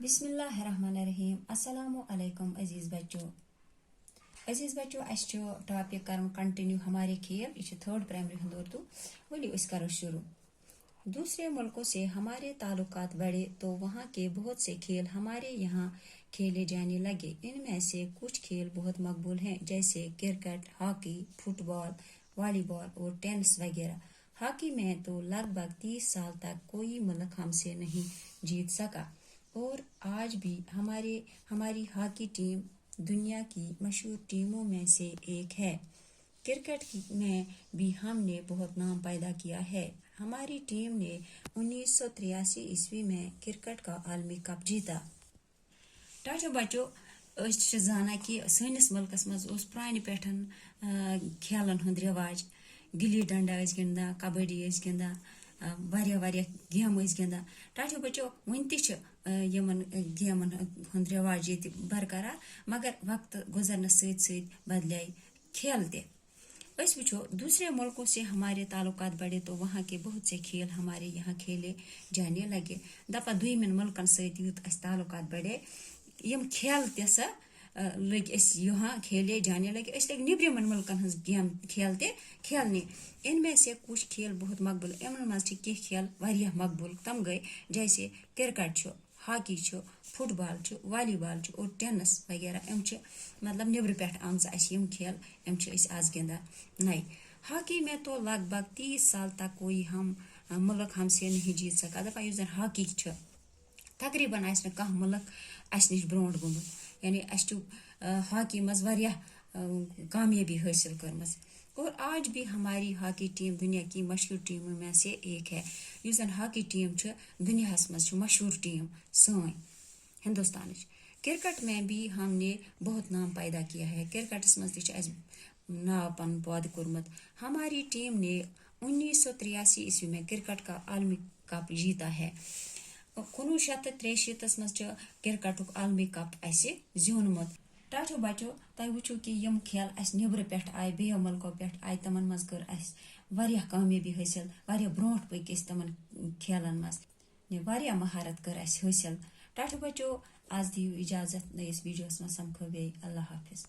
بسم اللہ الرحمن الرحیم السلام علیکم عزیز بچو اس ٹاپک کروں کنٹینیو ہمارے کھیل یہ تھرڈ پرائمری ہند اردو ولی اس کرو شروع. دوسرے ملکوں سے ہمارے تعلقات بڑھے تو وہاں کے بہت سے کھیل ہمارے یہاں کھیلے جانے لگے. ان میں سے کچھ کھیل بہت مقبول ہیں جیسے کرکٹ، ہاکی، فٹ بال، والی بال اور ٹینس وغیرہ. ہاکی میں تو لگ بھگ 30 سال تک کوئی ملک ہم سے نہیں جیت سکا اور آج بھی ہماری ہاکی ٹیم دنیا کی مشہور ٹیموں میں سے ایک ہے. کرکٹ میں بھی ہم نے بہت نام پیدا کیا ہے. ہماری ٹیم نے 1983 میں کرکٹ کا عالمی کپ جیتا. ٹاٹو بچو زانا کہ سنس ملکس مز پرانہ پہ کھیلن ہند رواج. گلی ڈنڈا گندان، کبڈی گندان، واریاہ گیمیں گندان. ٹاٹو بچو ون تہ یمن گیمن ہند رواج یہ برقرار، مگر وقت گزرنس بدلے کھیل تہ. اس وچھو دوسرے ملکوں سے ہمارے تعلقات بڑھے تو وہاں کے بہت سے کھیل ہمارے یہاں کھیلے جانے لگے. دپا دویمن ملکن ست یوت اس تعلقات بڑھے یم کھیل تہ سا لگ اس یہاں کھیلے جانے لگے. اس لگ نیبرمن ملکن ہز گیم کھیل تہ کھیلنے. ان میں سے کچھ کھیل بہت مقبول، ان مز کی کھیل واریاہ مقبول. تم گئی جیسے کرکٹ چھو، ہاکی چھو، فٹ بال چھو، والی بال چھو اور ٹینس وغیرہ. ام مطلب نبر پہ آمز اس یم کھیل ام آز گندان نئی. ہاکی میں تو لگ بھگ 30 سال تک کوئی ملک ہم سے نہیں جیت سکا. دپا اس زن ہاکی چھ تقریباً آس نہ کانٛہہ ملک اس نش برونٹ گومت. یعنی اس ہاکی مز واریاہ کامیابی حاصل کرمز اور آج بھی ہماری ہاکی ٹیم دنیا کی مشہور ٹیموں میں سے ایک ہے. اس زن ہاکی ٹیم دنیا مز مشہور ٹیم سن ہندوستان. کرکٹ میں بھی ہم نے بہت نام پیدا کیا ہے. کرکٹس مز تہ ناو پن پود کورمت. ہماری ٹیم نے 1983 میں کرکٹ کا عالمی کپ جیتا ہے. 1963 مز کرکٹ عالمی کپ اس زیونمت. ٹاٹو بچو تہ وچھو کہ یم کھیل اس نبر پہ آئے، بیو ملکو پہ آئے، تمن مز کر اس واریاہ کامیابی حاصل، واریاہ برونٹ پک اس تمن کھیلن مز، واریاہ مہارت کر اس حاصل. ٹاٹو بچو آز دیو اجازت نئیس ویڈیوس مز سمکھو بیٚیہِ. اللہ حافظ.